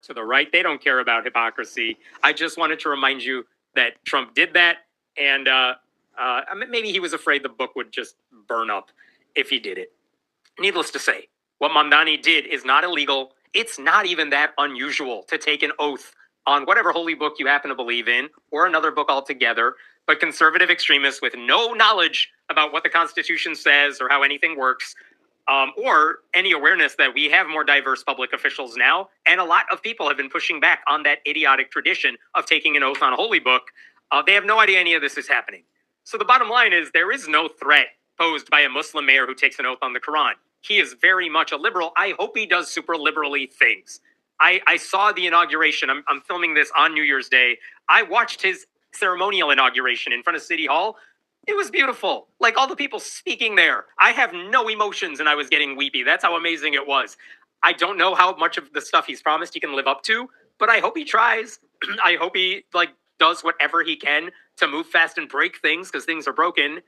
to the right. They don't care about hypocrisy. I just wanted to remind you that Trump did that, and maybe he was afraid the book would just burn up if he did it. Needless to say, what Mamdani did is not illegal. It's not even that unusual to take an oath on whatever holy book you happen to believe in, or another book altogether. But conservative extremists with no knowledge about what the Constitution says or how anything works, or any awareness that we have more diverse public officials now, and a lot of people have been pushing back on that idiotic tradition of taking an oath on a holy book. They have no idea any of this is happening. So the bottom line is there is no threat posed by a Muslim mayor who takes an oath on the Quran. He is very much a liberal. I hope he does super liberally things. I saw the inauguration. I'm filming this on New Year's Day. I watched his ceremonial inauguration in front of City Hall. It was beautiful. Like, all the people speaking there. I have no emotions and I was getting weepy. That's how amazing it was. I don't know how much of the stuff he's promised he can live up to, but I hope he tries. I hope he does whatever he can to move fast and break things, because things are broken.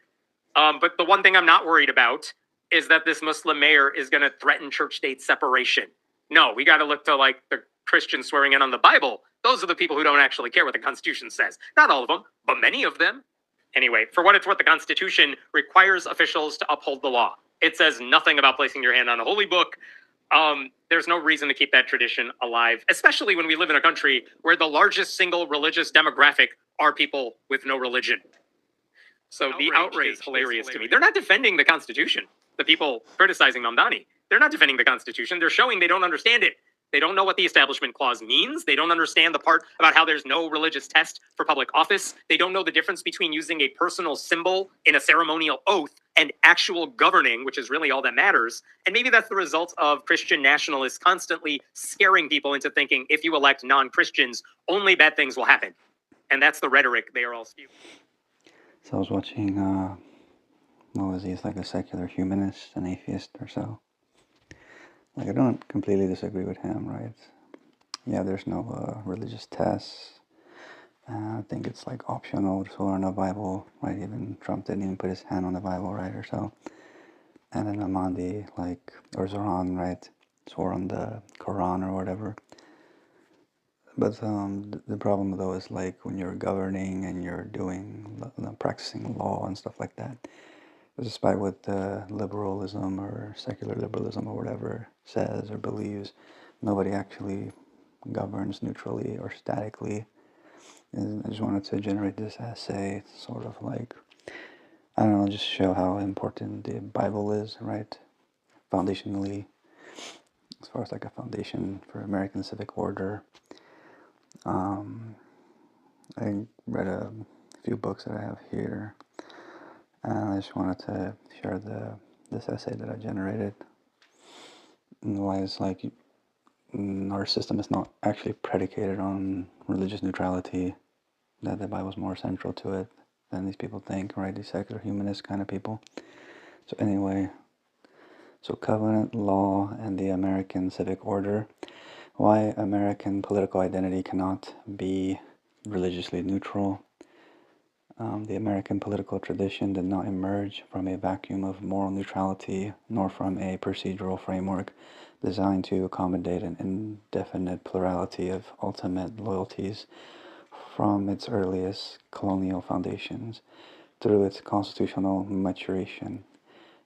But the one thing I'm not worried about is that this Muslim mayor is going to threaten church-state separation. No, we got to look to the Christians swearing in on the Bible. Those are the people who don't actually care what the Constitution says. Not all of them, but many of them. Anyway, for what it's worth, the Constitution requires officials to uphold the law. It says nothing about placing your hand on a holy book. There's no reason to keep that tradition alive, especially when we live in a country where the largest single religious demographic are people with no religion. So the outrage is hilarious to me. They're not defending the Constitution. The people criticizing Mamdani, they're not defending the Constitution. They're showing they don't understand it. They don't know what the Establishment Clause means. They don't understand the part about how there's no religious test for public office. They don't know the difference between using a personal symbol in a ceremonial oath and actual governing, which is really all that matters. And maybe that's the result of Christian nationalists constantly scaring people into thinking if you elect non-Christians, only bad things will happen. And that's the rhetoric they are all spewing. So I was watching, what was he? He's like a secular humanist, an atheist or so. I don't completely disagree with him, right? Yeah, there's no religious tests. I think it's optional to learn the Bible, right? Even Trump didn't even put his hand on the Bible, right, or so. And then Amandi, or Zoran, right, swore on the Quran or whatever. But the problem, though, is when you're governing and you're doing, practicing law and stuff like that, despite what liberalism or secular liberalism or whatever says or believes, nobody actually governs neutrally or statically. And I just wanted to generate this essay, sort of I don't know, just show how important the Bible is, right? Foundationally, as far as a foundation for American civic order. I read a few books that I have here, and I just wanted to share this essay that I generated. And why it's our system is not actually predicated on religious neutrality, that the Bible is more central to it than these people think, right? These secular humanist kind of people. So anyway, so covenant law and the American civic order. Why American political identity cannot be religiously neutral. The American political tradition did not emerge from a vacuum of moral neutrality, nor from a procedural framework designed to accommodate an indefinite plurality of ultimate loyalties from its earliest colonial foundations through its constitutional maturation.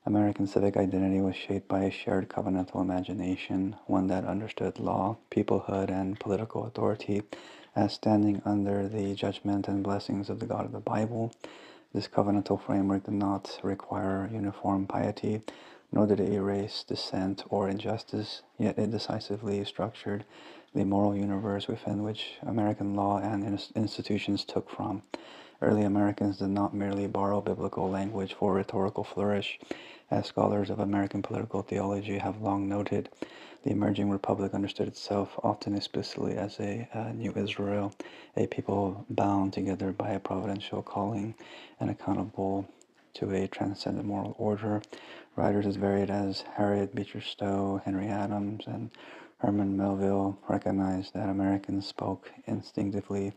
American civic identity was shaped by a shared covenantal imagination, one that understood law, peoplehood, and political authority as standing under the judgment and blessings of the God of the Bible. This covenantal framework did not require uniform piety, nor did it erase dissent or injustice, yet it decisively structured the moral universe within which American law and institutions took from. Early Americans did not merely borrow biblical language for rhetorical flourish. As scholars of American political theology have long noted, the emerging republic understood itself often explicitly as a new Israel, a people bound together by a providential calling and accountable to a transcendent moral order. Writers as varied as Harriet Beecher Stowe, Henry Adams, and Herman Melville recognized that Americans spoke instinctively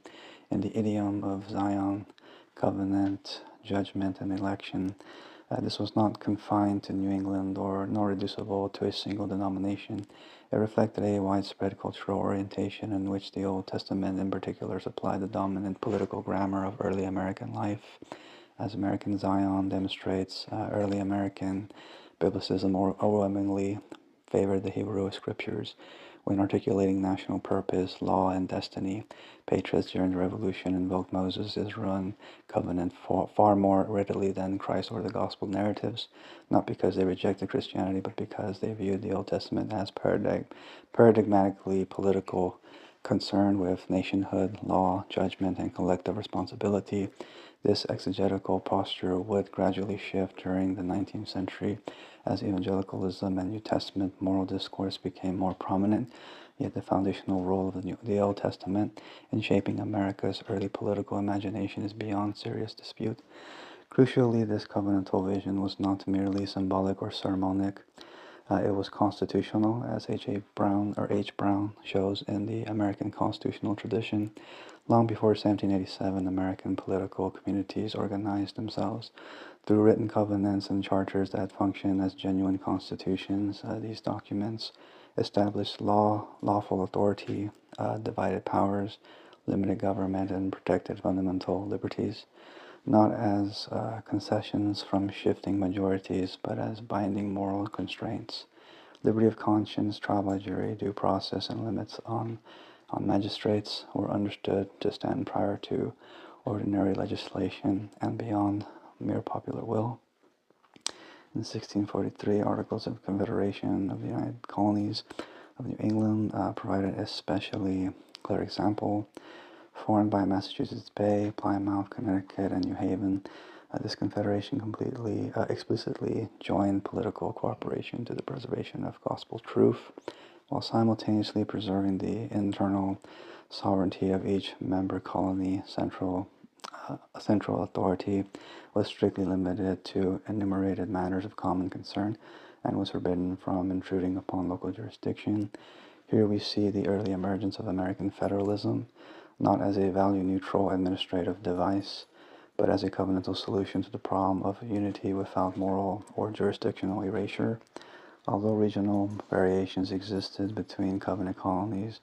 in the idiom of Zion, covenant, judgment, and election. This was not confined to New England nor reducible to a single denomination. It reflected a widespread cultural orientation in which the Old Testament in particular supplied the dominant political grammar of early American life. As American Zion demonstrates, early American biblicism overwhelmingly favored the Hebrew scriptures when articulating national purpose, law, and destiny. Patriots during the Revolution invoked Moses' Israel and covenant far more readily than Christ or the gospel narratives, not because they rejected Christianity, but because they viewed the Old Testament as paradigmatically political, concerned with nationhood, law, judgment, and collective responsibility. This exegetical posture would gradually shift during the 19th century as evangelicalism and New Testament moral discourse became more prominent, yet the foundational role of the Old Testament in shaping America's early political imagination is beyond serious dispute. Crucially, this covenantal vision was not merely symbolic or sermonic. It was constitutional, as H. Brown shows in the American constitutional tradition. Long before 1787, American political communities organized themselves through written covenants and charters that function as genuine constitutions. These documents established lawful authority, divided powers, limited government, and protected fundamental liberties, not as concessions from shifting majorities, but as binding moral constraints. Liberty of conscience, trial by jury, due process, and limits on magistrates were understood to stand prior to ordinary legislation and beyond mere popular will. In 1643, Articles of Confederation of the United Colonies of New England provided a especially clear example. Formed by Massachusetts Bay, Plymouth, Connecticut, and New Haven, this confederation explicitly joined political cooperation to the preservation of gospel truth, while simultaneously preserving the internal sovereignty of each member colony. Central authority was strictly limited to enumerated matters of common concern and was forbidden from intruding upon local jurisdiction. Here we see the early emergence of American federalism, not as a value-neutral administrative device, but as a covenantal solution to the problem of unity without moral or jurisdictional erasure. Although regional variations existed between covenant colonies,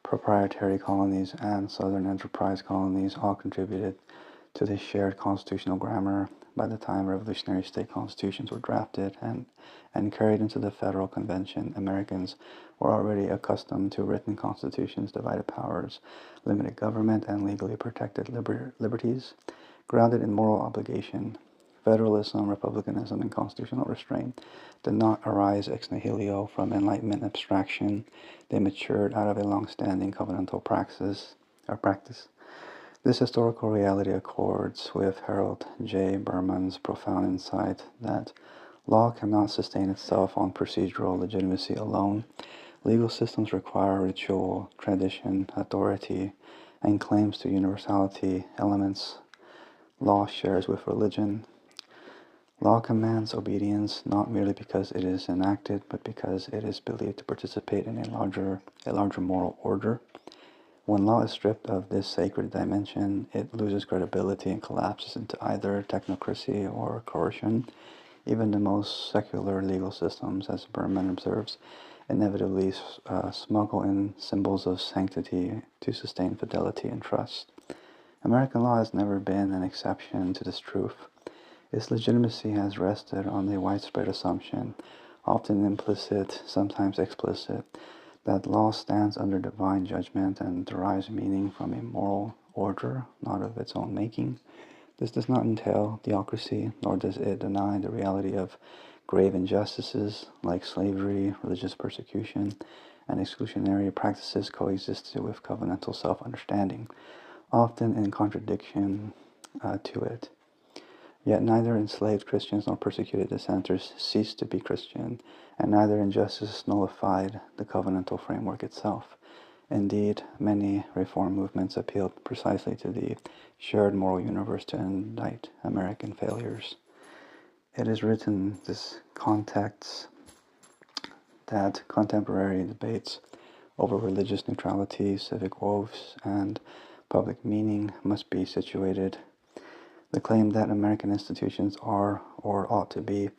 proprietary colonies, and southern enterprise colonies, all contributed to the shared constitutional grammar. By the time revolutionary state constitutions were drafted and carried into the Federal Convention, Americans were already accustomed to written constitutions, divided powers, limited government, and legally protected liberties, grounded in moral obligation. Federalism, republicanism, and constitutional restraint did not arise ex nihilo from Enlightenment abstraction. They matured out of a long-standing covenantal practice. This historical reality accords with Harold J. Berman's profound insight that law cannot sustain itself on procedural legitimacy alone. Legal systems require ritual, tradition, authority, and claims to universality, elements law shares with religion. Law commands obedience not merely because it is enacted, but because it is believed to participate in a larger moral order. When law is stripped of this sacred dimension, it loses credibility and collapses into either technocracy or coercion. Even the most secular legal systems, as Berman observes, inevitably smuggle in symbols of sanctity to sustain fidelity and trust. American law has never been an exception to this truth. Its legitimacy has rested on the widespread assumption, often implicit, sometimes explicit, that law stands under divine judgment and derives meaning from a moral order, not of its own making. This does not entail theocracy, nor does it deny the reality of grave injustices like slavery, religious persecution, and exclusionary practices coexisted with covenantal self-understanding, often in contradiction to it. Yet neither enslaved Christians nor persecuted dissenters ceased to be Christian, and neither injustice nullified the covenantal framework itself. Indeed, many reform movements appealed precisely to the shared moral universe to indict American failures. It is written in this context that contemporary debates over religious neutrality, civic woes, and public meaning must be situated The claim that American institutions are or ought to be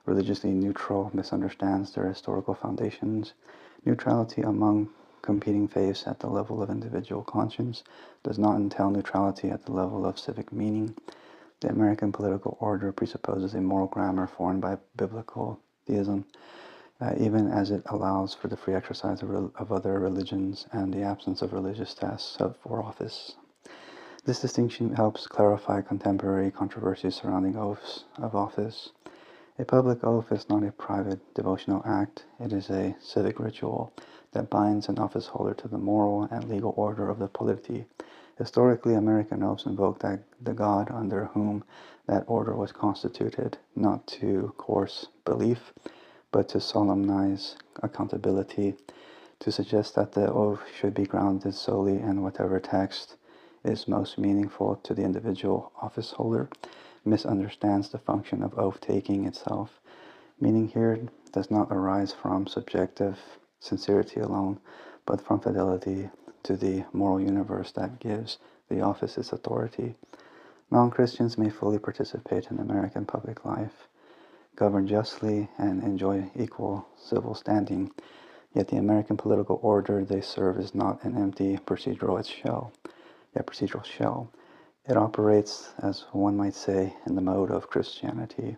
religiously neutral misunderstands their historical foundations. Neutrality among competing faiths at the level of individual conscience does not entail neutrality at the level of civic meaning. The American political order presupposes a moral grammar formed by biblical theism, even as it allows for the free exercise of other religions and the absence of religious tests for office. This distinction helps clarify contemporary controversies surrounding oaths of office. A public oath is not a private devotional act. It is a civic ritual that binds an office holder to the moral and legal order of the polity. Historically, American oaths invoked the God under whom that order was constituted, not to coerce belief, but to solemnize accountability, to suggest that the oath should be grounded solely in whatever text is most meaningful to the individual office holder, misunderstands the function of oath-taking itself. Meaning here does not arise from subjective sincerity alone, but from fidelity to the moral universe that gives the office its authority. Non-Christians may fully participate in American public life, govern justly, and enjoy equal civil standing, yet the American political order they serve is not an empty procedural shell. It operates, as one might say, in the mode of Christianity,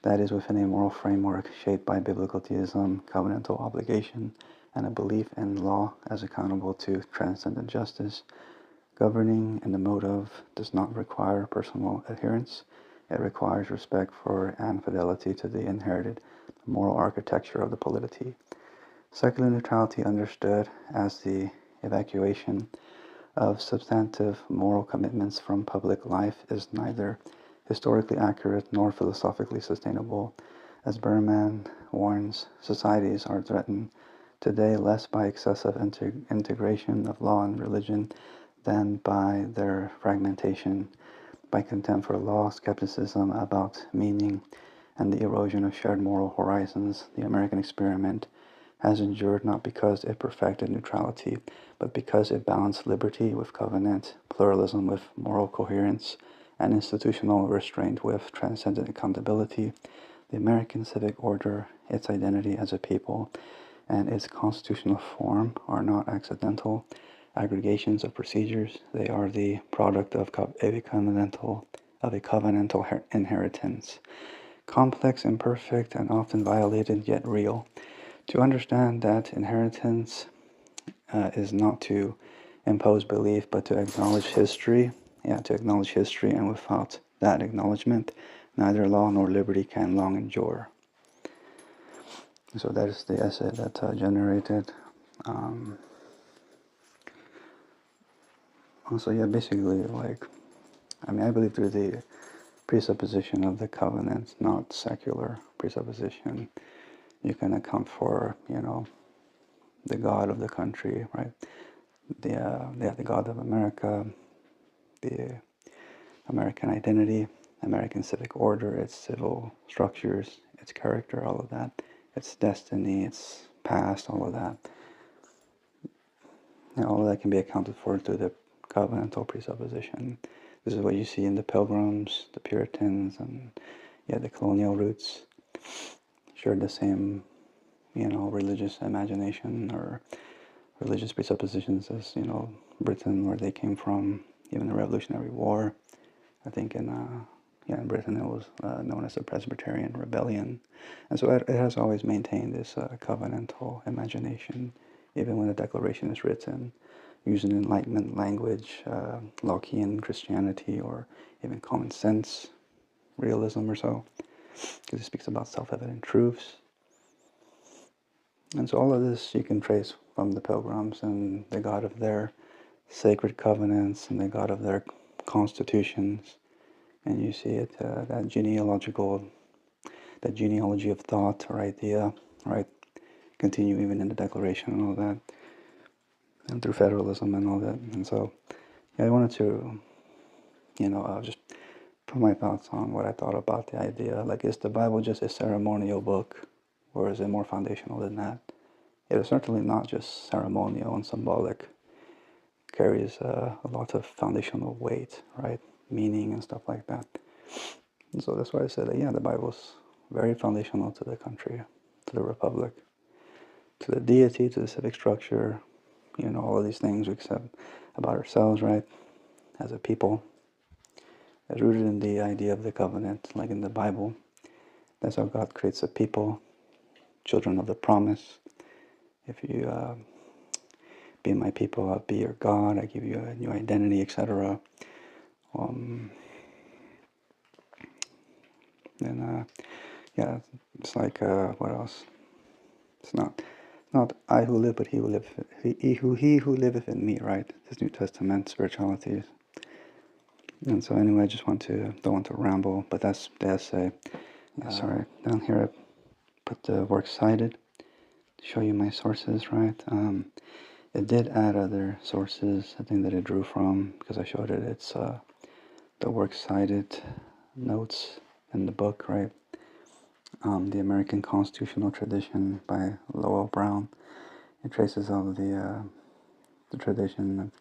that is, within a moral framework shaped by biblical theism, covenantal obligation, and a belief in law as accountable to transcendent justice. Governing in the mode of does not require personal adherence. It requires respect for and fidelity to the inherited moral architecture of the polity. Secular neutrality, understood as the evacuation of substantive moral commitments from public life, is neither historically accurate nor philosophically sustainable. As Berman warns, societies are threatened today less by excessive integration of law and religion than by their fragmentation, by contempt for law, skepticism about meaning, and the erosion of shared moral horizons. The American experiment has endured not because it perfected neutrality, but because it balanced liberty with covenant, pluralism with moral coherence, and institutional restraint with transcendent accountability. The American civic order, its identity as a people, and its constitutional form are not accidental aggregations of procedures. They are the product of a covenantal inheritance, complex, imperfect, and often violated, yet real. To understand that inheritance is not to impose belief, but to acknowledge history. To acknowledge history, and without that acknowledgement, neither law nor liberty can long endure. So that is the essay that generated. So yeah, basically, I believe through the presupposition of the covenant, not secular presupposition, you can account for, the God of the country, right? The God of America, the American identity, American civic order, its civil structures, its character, all of that, its destiny, its past, all of that. All of that can be accounted for through the covenantal presupposition. This is what you see in the Pilgrims, the Puritans, and the colonial roots shared the same, religious imagination or religious presuppositions as, Britain, where they came from, even the Revolutionary War. I think in Britain it was known as the Presbyterian Rebellion. And so it has always maintained this covenantal imagination, even when the Declaration is written, using Enlightenment language, Lockean Christianity, or even common sense realism or so, because it speaks about self-evident truths. And so all of this you can trace from the Pilgrims and the God of their sacred covenants and the God of their constitutions. And you see it, that genealogy of thought or idea, right, continue even in the Declaration and all that, and through federalism and all that. And so, I wanted to, just put my thoughts on what I thought about the idea. Like, is the Bible just a ceremonial book, or is it more foundational than that? It is certainly not just ceremonial and symbolic. It carries a lot of foundational weight, right? meaning and stuff like that. And so that's why I said that, yeah, the Bible's very foundational to the country, to the republic, to the deity, to the civic structure, all of these things we accept about ourselves, right, as a people. It's rooted in the idea of the covenant, like in the Bible. That's how God creates a people, children of the promise. If you be my people, I'll be your God, I give you a new identity, etc. Then, yeah, it's like, what else? It's not I who live, but he who liveth, he who liveth in me, right? This New Testament spirituality. And so anyway, I just don't want to ramble, but that's the essay. Sorry, down here I put the works cited to show you my sources, right? It did add other sources, I think that it drew from, because I showed it. It's the works cited notes in the book, right? The American Constitutional Tradition by Lowell Brown. It traces all of the tradition of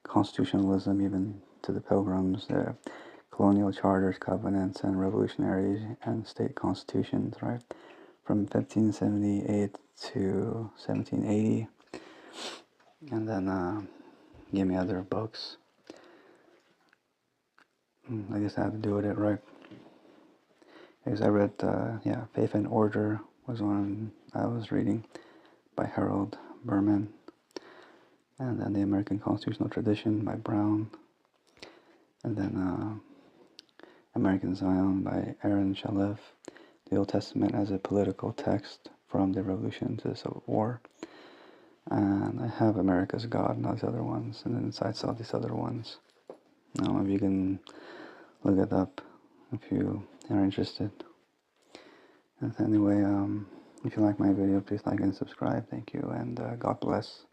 constitutionalism, even to the Pilgrims, the colonial charters, covenants, and revolutionary and state constitutions, right? From 1578 to 1780. And then give me other books. I guess I have to do with it, right? Because I read, Faith and Order was one I was reading by Harold Berman. And then The American Constitutional Tradition by Brown. And then American Zion by Eran Shalev. The Old Testament as a political text from the Revolution to the Civil War. And I have America's God and all these other ones. And then inside all these other ones. Now, if you can look it up if you are interested. And anyway, if you like my video, please like and subscribe. Thank you, and God bless.